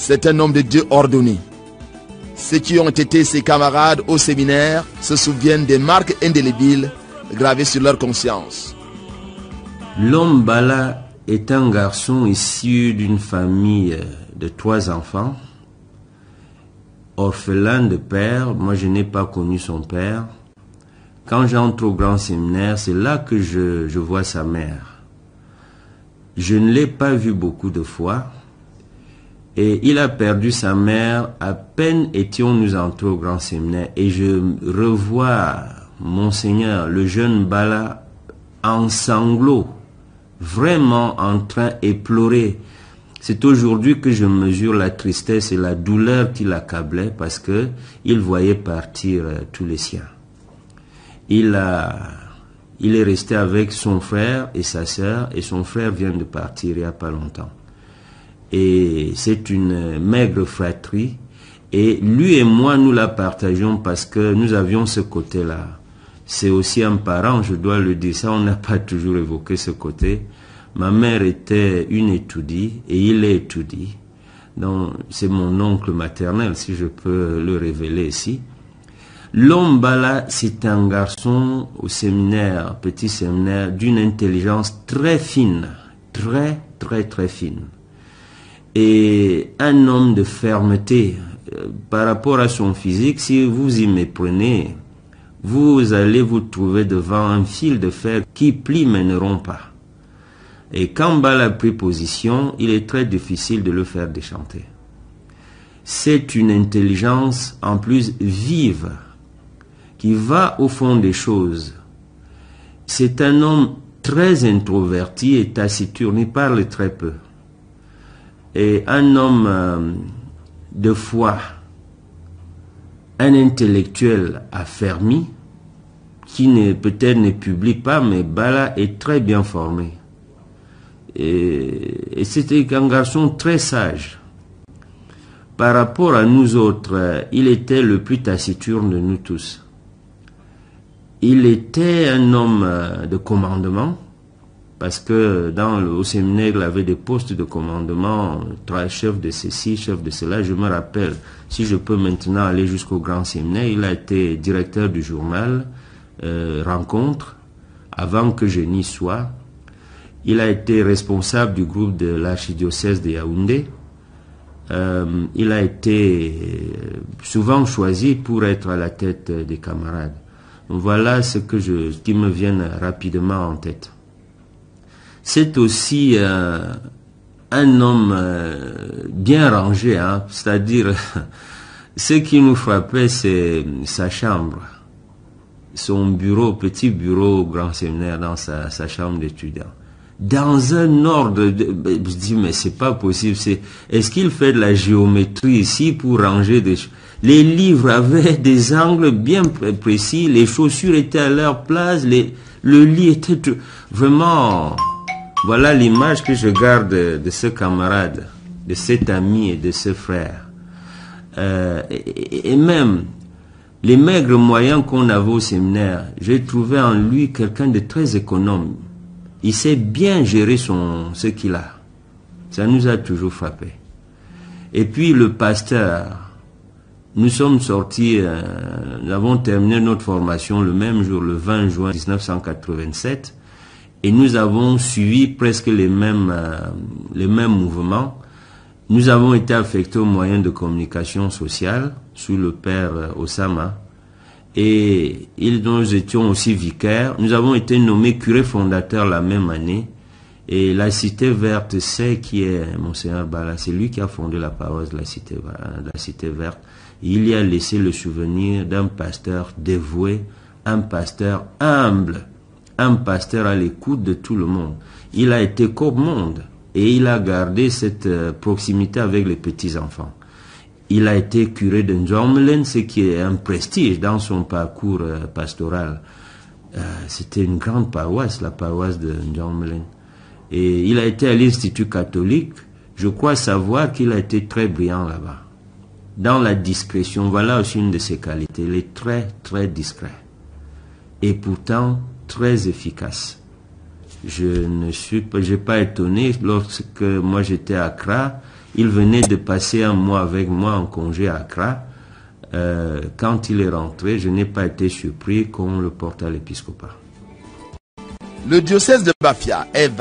C'est un homme de Dieu ordonné. Ceux qui ont été ses camarades au séminaire se souviennent des marques indélébiles gravées sur leur conscience. L'homme Bala est un garçon issu d'une famille de 3 enfants, orphelin de père. Moi, je n'ai pas connu son père. Quand j'entre au grand séminaire, c'est là que je vois sa mère. Je ne l'ai pas vu beaucoup de fois. Et il a perdu sa mère à peine étions-nous entrés au grand séminaire. Et je revois Monseigneur, le jeune Bala, en sanglots, vraiment en train d'épleurer. C'est aujourd'hui que je mesure la tristesse et la douleur qui l'accablait parce que il voyait partir tous les siens. Il est resté avec son frère et sa sœur, et son frère vient de partir il n'y a pas longtemps. Et c'est une maigre fratrie, et lui et moi nous la partageons parce que nous avions ce côté-là. C'est aussi un parent, je dois le dire, ça on n'a pas toujours évoqué ce côté. Ma mère était une étoudie et il est étoudie. Donc c'est mon oncle maternel, si je peux le révéler ici. L'homme Bala, c'est un garçon au séminaire, petit séminaire, d'une intelligence très fine, très fine. Et un homme de fermeté par rapport à son physique. Si vous y méprenez, vous allez vous trouver devant un fil de fer qui plie mais ne rompt pas. Et quand Bala a pris position, il est très difficile de le faire déchanter. C'est une intelligence en plus vive, qui va au fond des choses. C'est un homme très introverti et taciturne, il parle très peu. Et un homme de foi, un intellectuel affermi, qui peut-être ne publie pas, mais Bala est très bien formé. Et c'était un garçon très sage. Par rapport à nous autres, il était le plus taciturne de nous tous. Il était un homme de commandement, parce que au séminaire, il avait des postes de commandement, chef de ceci, chef de cela. Je me rappelle, si je peux maintenant aller jusqu'au grand séminaire, il a été directeur du journal Rencontre, avant que je n'y sois. Il a été responsable du groupe de l'archidiocèse de Yaoundé. Il a été souvent choisi pour être à la tête des camarades. Voilà ce qui me vient rapidement en tête. C'est aussi un homme bien rangé, hein, c'est-à-dire ce qui nous frappait, c'est sa chambre, son bureau, petit bureau au grand séminaire, dans sa chambre d'étudiant. Dans un ordre, je dis mais c'est pas possible. Est-ce qu'il fait de la géométrie ici pour ranger des choses? Les livres avaient des angles bien précis, les chaussures étaient à leur place, le lit était vraiment. Voilà l'image que je garde de ce camarade, de cet ami et de ce frère. Et même les maigres moyens qu'on avait au séminaire, j'ai trouvé en lui quelqu'un de très économe. Il sait bien gérer ce qu'il a. Ça nous a toujours frappé. Et puis le pasteur, nous sommes sortis, nous avons terminé notre formation le même jour, le 20 juin 1987, et nous avons suivi presque les mêmes mouvements. Nous avons été affectés aux moyens de communication sociale sous le père Osama. Et nous étions aussi vicaires. Nous avons été nommés curés fondateurs la même année. Et la Cité Verte, c'est qui est Monseigneur Bala, c'est lui qui a fondé la paroisse de la Cité Verte. Il y a laissé le souvenir d'un pasteur dévoué, un pasteur humble, un pasteur à l'écoute de tout le monde. Il a été coupe-monde et il a gardé cette proximité avec les petits-enfants. Il a été curé de Ndjomelen, ce qui est un prestige dans son parcours pastoral. C'était une grande paroisse, la paroisse de Ndjomelen. Et il a été à l'Institut catholique. Je crois savoir qu'il a été très brillant là-bas. Dans la discrétion, voilà aussi une de ses qualités. Il est très, très discret. Et pourtant, très efficace. Je n'ai pas étonné lorsque moi j'étais à Accra. Il venait de passer un mois avec moi en congé à Accra. Quand il est rentré, je n'ai pas été surpris qu'on le porte à l'épiscopat. Le diocèse de Bafia est vaste.